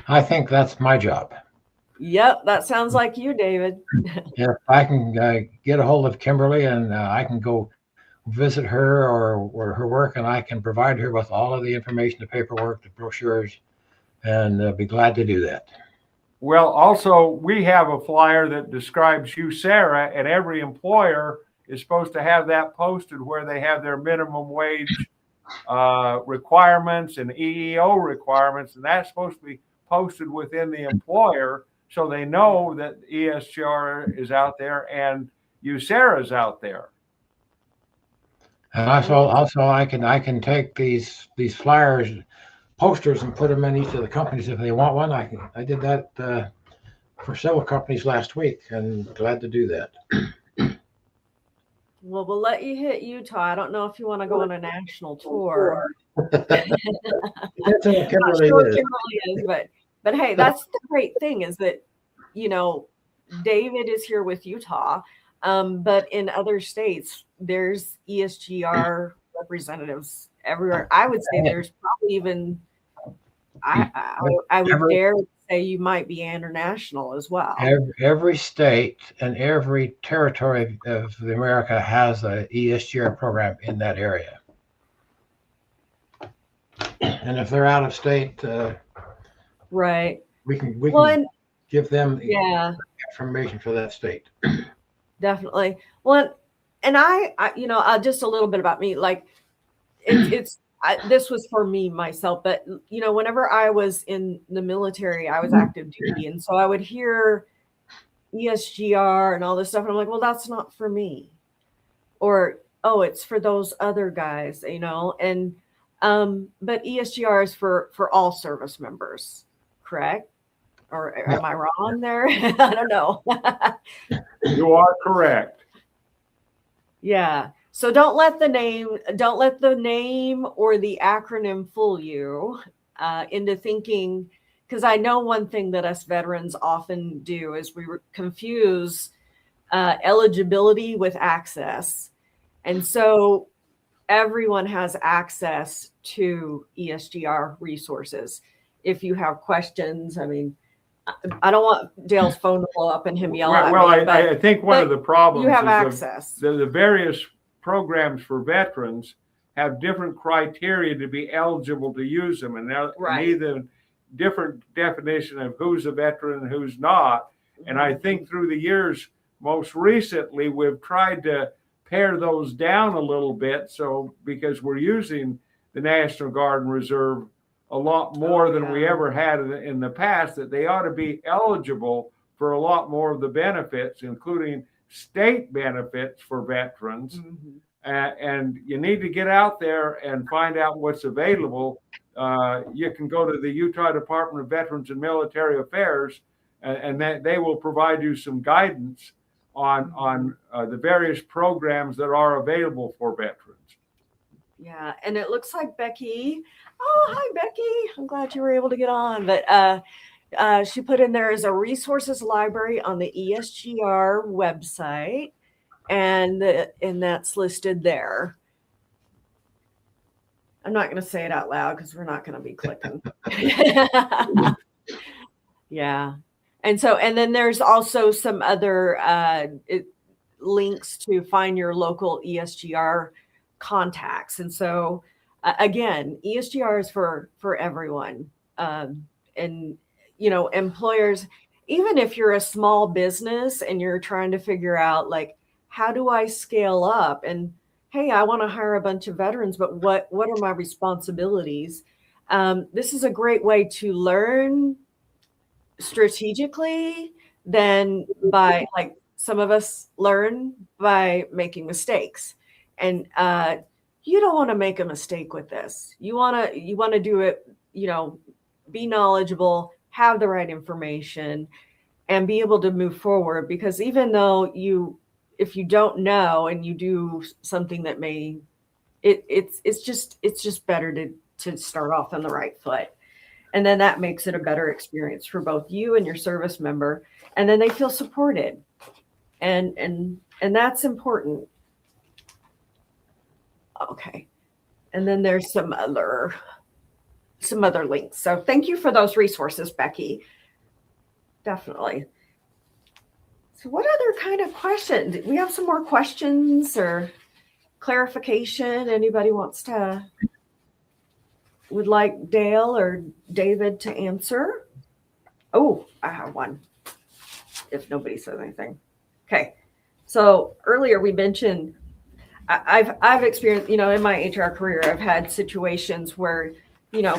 I think that's my job. Yep, that sounds like you, David. If I can get a hold of Kimberly and I can go visit her or her work, and I can provide her with all of the information, the paperwork, the brochures, and be glad to do that. Well, also, we have a flyer that describes USERRA, and every employer is supposed to have that posted where they have their minimum wage requirements and EEO requirements, and that's supposed to be posted within the employer so they know that ESGR is out there and USERRA is out there. And also I can take these flyers, posters, and put them in each of the companies if they want one. I did that for several companies last week, and glad to do that. Well, we'll let you hit Utah. I don't know if you want to go on a national tour. That's what Kimberly is, but hey, that's the great thing is that, David is here with Utah, but in other states, there's ESGR representatives everywhere. I would say there's probably even, I would dare say you might be international as well. Every state and every territory of America has a ESGR program in that area. And if they're out of state, right, we can give them information for that state. Definitely. Well, and I just a little bit about me, like this was for me myself, but whenever I was in the military, I was active duty, and so I would hear ESGR and all this stuff, and I'm like, well, that's not for me, or it's for those other guys, and but ESGR is for all service members, correct? Or am I wrong there? I don't know. You are correct. Yeah. So don't let the name or the acronym fool you into thinking, because I know one thing that us veterans often do is we confuse eligibility with access. And so everyone has access to ESGR resources. If you have questions, I mean, I don't want Dale's phone to blow up and him yell at me. I think one of the problems you have is access. the various programs for veterans have different criteria to be eligible to use them, and either different definition of who's a veteran and who's not. And I think through the years, most recently, we've tried to pare those down a little bit. So because we're using the National Guard and Reserve a lot more than we ever had in the past, that they ought to be eligible for a lot more of the benefits, including state benefits for veterans. Mm-hmm. And you need to get out there and find out what's available. You can go to the Utah Department of Veterans and Military Affairs, and they will provide you some guidance on the various programs that are available for veterans. Yeah, and it looks like Becky. Oh, hi, Becky. I'm glad you were able to get on. But she put in there as a resources library on the ESGR website, and that's listed there. I'm not going to say it out loud because we're not going to be clicking. Yeah. And then there's also some other links to find your local ESGR contacts. And so again, ESGR is for everyone. And, employers, even if you're a small business and you're trying to figure out, like, how do I scale up? And hey, I want to hire a bunch of veterans, but what are my responsibilities? This is a great way to learn strategically than by, like, some of us learn by making mistakes. And you don't want to make a mistake with this. You want to do it, be knowledgeable, have the right information, and be able to move forward. Because even though if you don't know and you do something that it's just better to start off on the right foot. And then that makes it a better experience for both you and your service member. And then they feel supported. And that's important. Okay. And then there's some other links. So thank you for those resources, Becky. Definitely. So what other kind of questions? We have some more questions or clarification. Anybody would like Dale or David to answer? Oh, I have one, if nobody says anything. Okay. So earlier we mentioned, I've experienced, in my HR career, I've had situations where,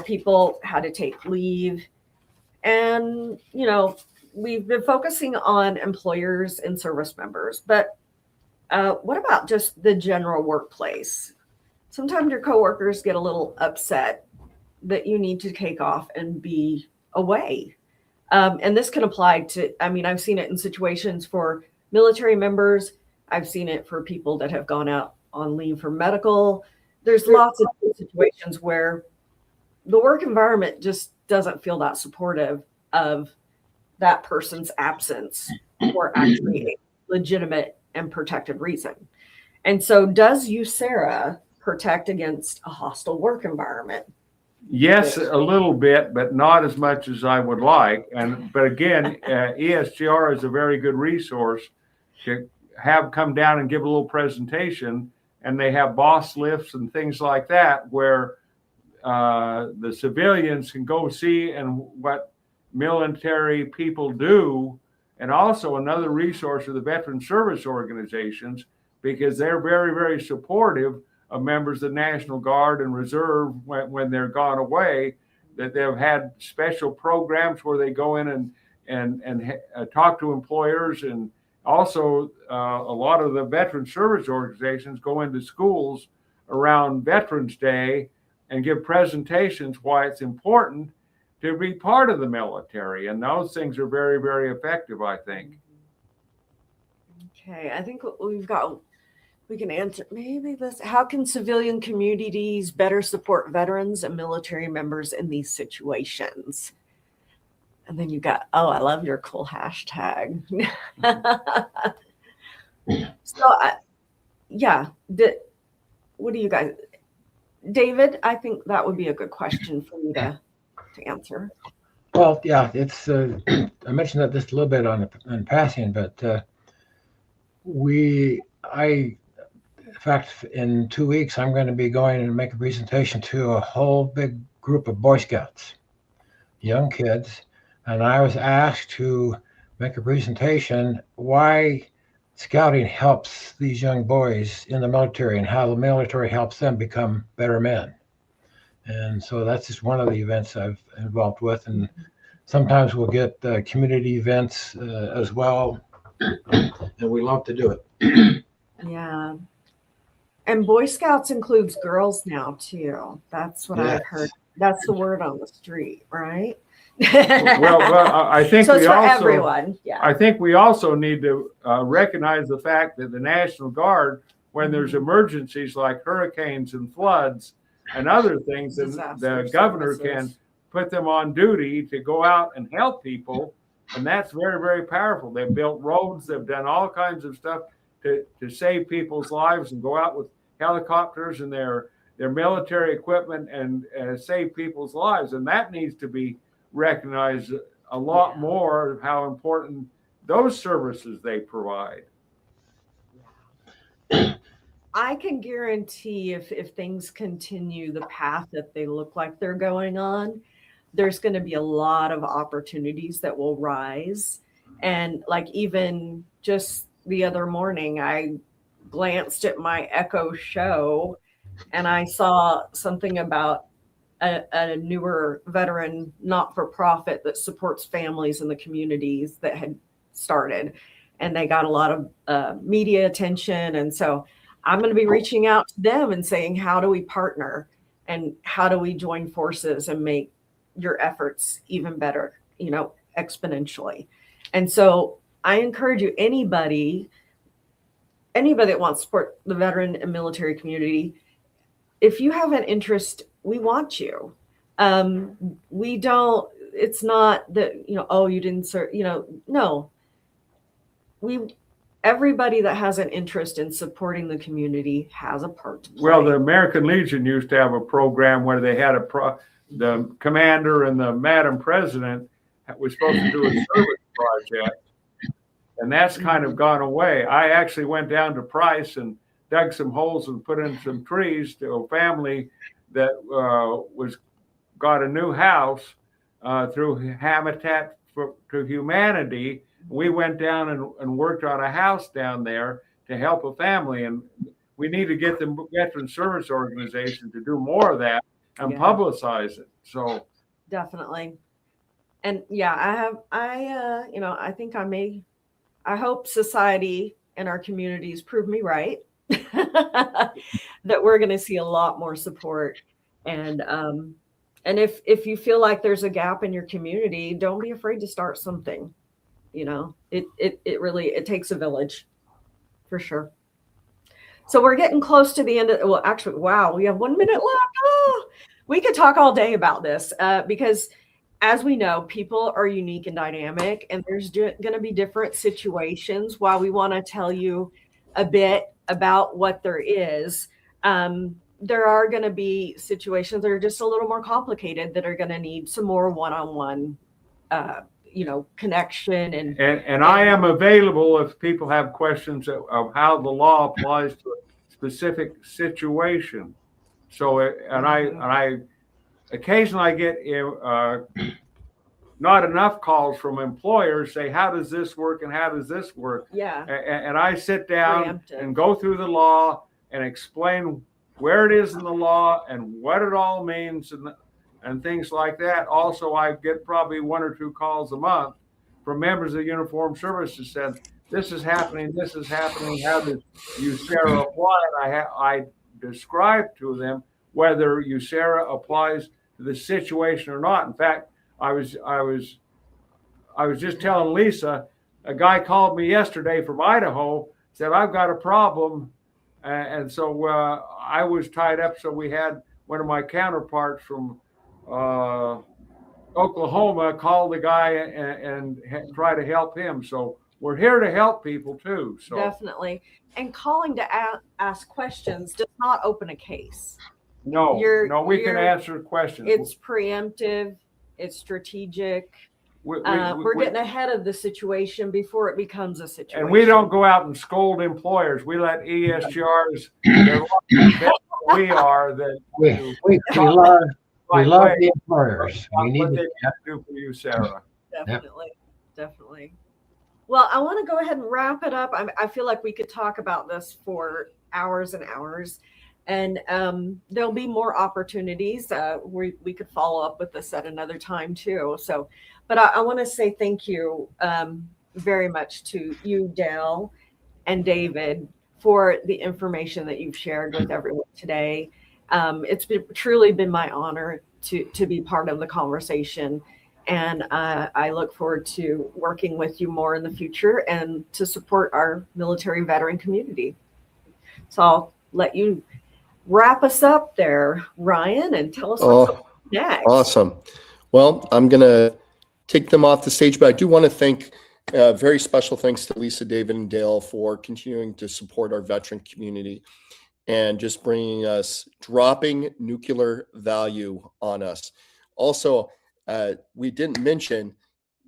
people had to take leave, and, we've been focusing on employers and service members, but what about just the general workplace? Sometimes your coworkers get a little upset that you need to take off and be away. And this can apply to, I've seen it in situations for military members. I've seen it for people that have gone out on leave for medical. There's lots of situations where the work environment just doesn't feel that supportive of that person's absence for actually a legitimate and protected reason. And so does USERRA protect against a hostile work environment? Yes, a little bit, but not as much as I would like. But again, ESGR is a very good resource to have come down and give a little presentation. And they have boss lifts and things like that, where the civilians can go see and what military people do. And also another resource are the veteran service organizations, because they're very, very supportive of members of the National Guard and Reserve when they're gone away. That they've had special programs where they go in and talk to employers. And also a lot of the veteran service organizations go into schools around Veterans Day and give presentations why it's important to be part of the military. And those things are very, very effective, I think. Okay, I think we we can answer maybe this. How can civilian communities better support veterans and military members in these situations? And then you got, oh, I love your cool hashtag. So, yeah, what do you guys, David? I think that would be a good question for you to answer. Well, yeah, it's. I mentioned that just a little bit on passing, but in fact, in 2 weeks, I'm going to be going and make a presentation to a whole big group of Boy Scouts, young kids, and I was asked to make a presentation why Scouting helps these young boys in the military and how the military helps them become better men. And so that's just one of the events I've involved with. And sometimes we'll get community events as well. And we love to do it. Yeah. And Boy Scouts includes girls now too. That's what I've heard. That's the word on the street, right? Well, I think so it's we for also, everyone. Yeah. I think we also need to recognize the fact that the National Guard, when there's emergencies like hurricanes and floods and other things, the governor can put them on duty to go out and help people. And that's very, very powerful. They've built roads. They've done all kinds of stuff to save people's lives and go out with helicopters and their military equipment and save people's lives. And that needs to be recognized a lot more of how important those services they provide. I can guarantee if things continue the path that they look like they're going on, there's going to be a lot of opportunities that will rise. And like even just the other morning, I glanced at my Echo show and I saw something about a newer veteran not-for-profit that supports families in the communities that had started. And they got a lot of media attention. And so I'm going to be reaching out to them and saying, how do we partner and how do we join forces and make your efforts even better, exponentially. And so I encourage you, anybody that wants to support the veteran and military community, if you have an interest, we want you. We don't, it's not that, oh, you didn't serve, no. Everybody that has an interest in supporting the community has a part to play. Well, the American Legion used to have a program where they had the commander and the Madam President was supposed to do a service project, and that's kind of gone away. I actually went down to Price and dug some holes and put in some trees to a family that got a new house through Habitat to Humanity. We went down and worked on a house down there to help a family, and we need to get the Veteran Service Organization to do more of that and publicize it. So definitely. And I hope society and our communities prove me right that we're going to see a lot more support. And if you feel like there's a gap in your community, don't be afraid to start something. It really takes a village for sure. So we're getting close to the end of, well, actually, wow, we have 1 minute left. Oh, we could talk all day about this because as we know, people are unique and dynamic, and there's going to be different situations. While we want to tell you a bit about what there is, there are going to be situations that are just a little more complicated that are going to need some more one-on-one connection. And I am available if people have questions of how the law applies to a specific situation. So, and I occasionally get not enough calls from employers say, how does this work and how does this work? Yeah. And I sit down and go through the law and explain where it is in the law and what it all means and things like that. Also, I get probably 1 or 2 calls a month from members of the Uniformed Services said, this is happening, how does USERRA apply? And I describe to them whether USERRA applies to the situation or not. In fact, I was just telling Lisa, a guy called me yesterday from Idaho, said, I've got a problem And so I was tied up. So we had one of my counterparts from Oklahoma call the guy and try to help him. So we're here to help people too. So Definitely. And calling to ask questions does not open a case. no, we can answer questions. It's preemptive. It's strategic. We're getting ahead of the situation before it becomes a situation. And we don't go out and scold employers. We let ESGRs. We are that we love the employers. We need what to they can do for you, Sarah. Definitely, definitely. Well, I want to go ahead and wrap it up. I feel like we could talk about this for hours and hours, and there'll be more opportunities. We could follow up with this at another time too. So, but I want to say thank you very much to you, Dale, and David, for the information that you've shared with everyone today. It's truly been my honor to be part of the conversation. And I look forward to working with you more in the future and to support our military veteran community. So I'll let you wrap us up there, Ryan, and tell us what's next. Awesome. Well, I'm going to take them off the stage, but I do want to thank very special thanks to Lisa, David, and Dale for continuing to support our veteran community and just bringing us, dropping nuclear value on us. Also, we didn't mention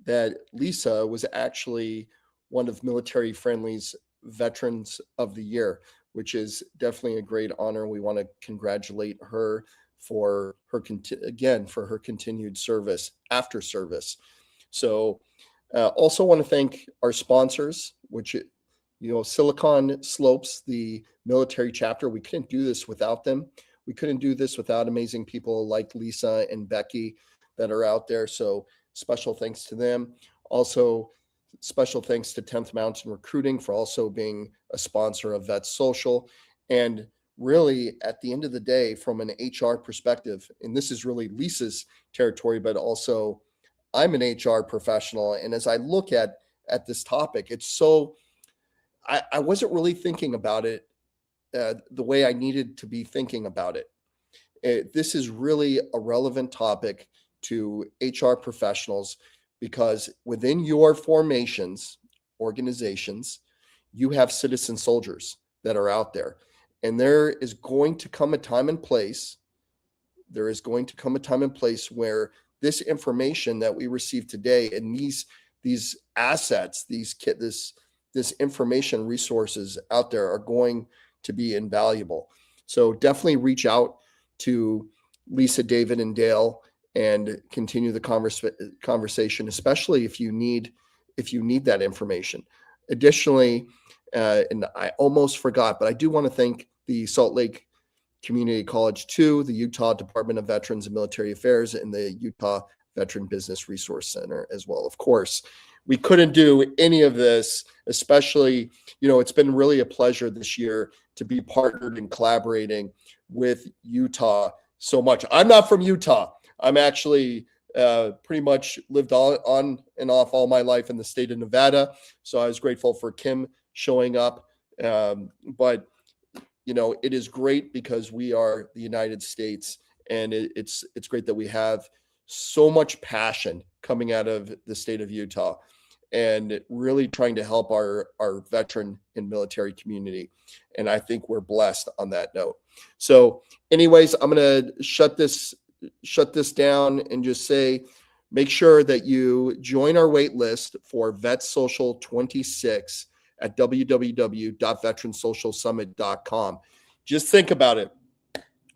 that Lisa was actually one of Military Friendly's Veterans of the Year, which is definitely a great honor. We want to congratulate her for her for her continued service after service. So also want to thank our sponsors, which, Silicon Slopes, the military chapter. We couldn't do this without them. We couldn't do this without amazing people like Lisa and Becky that are out there. So special thanks to them. Also, special thanks to 10th Mountain Recruiting for also being a sponsor of Vet Social. And really, at the end of the day, from an HR perspective, and this is really Lisa's territory, but also I'm an HR professional. And as I look at this topic, it's so, I wasn't really thinking about it the way I needed to be thinking about it. This is really a relevant topic to HR professionals, because within your formations, organizations, you have citizen soldiers that are out there. And there is going to come a time and place where this information that we receive today and these assets, this information resources out there are going to be invaluable. So definitely reach out to Lisa, David, and Dale and continue the conversation, especially if you need that information. Additionally, and I almost forgot, but I do want to thank the Salt Lake Community College 2, the Utah Department of Veterans and Military Affairs, and the Utah Veteran Business Resource Center as well. Of course, we couldn't do any of this, especially, it's been really a pleasure this year to be partnered and collaborating with Utah so much. I'm not from Utah. I'm actually pretty much lived on and off all my life in the state of Nevada. So I was grateful for Kim showing up. But, it is great because we are the United States, and it's great that we have so much passion coming out of the state of Utah and really trying to help our veteran and military community. And I think we're blessed on that note. So anyways, I'm going to shut this down and just say, make sure that you join our wait list for Vet Social 26 at www.veteransocialsummit.com. Just think about it.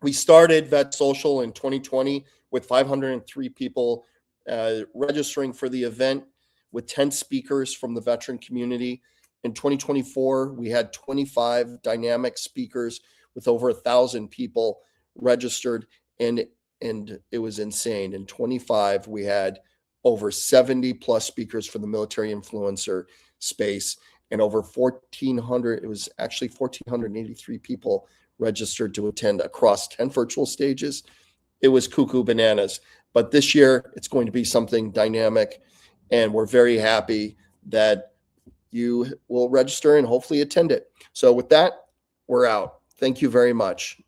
We started Vet Social in 2020 with 503 people registering for the event, with 10 speakers from the veteran community. In 2024, we had 25 dynamic speakers with over 1,000 people registered, and it was insane. In 25, we had over 70 plus speakers for the military influencer space, and over 1,400, it was actually 1,483 people registered to attend across 10 virtual stages. It was cuckoo bananas. But this year, it's going to be something dynamic, and we're very happy that you will register and hopefully attend it. So with that, We're out. Thank you very much.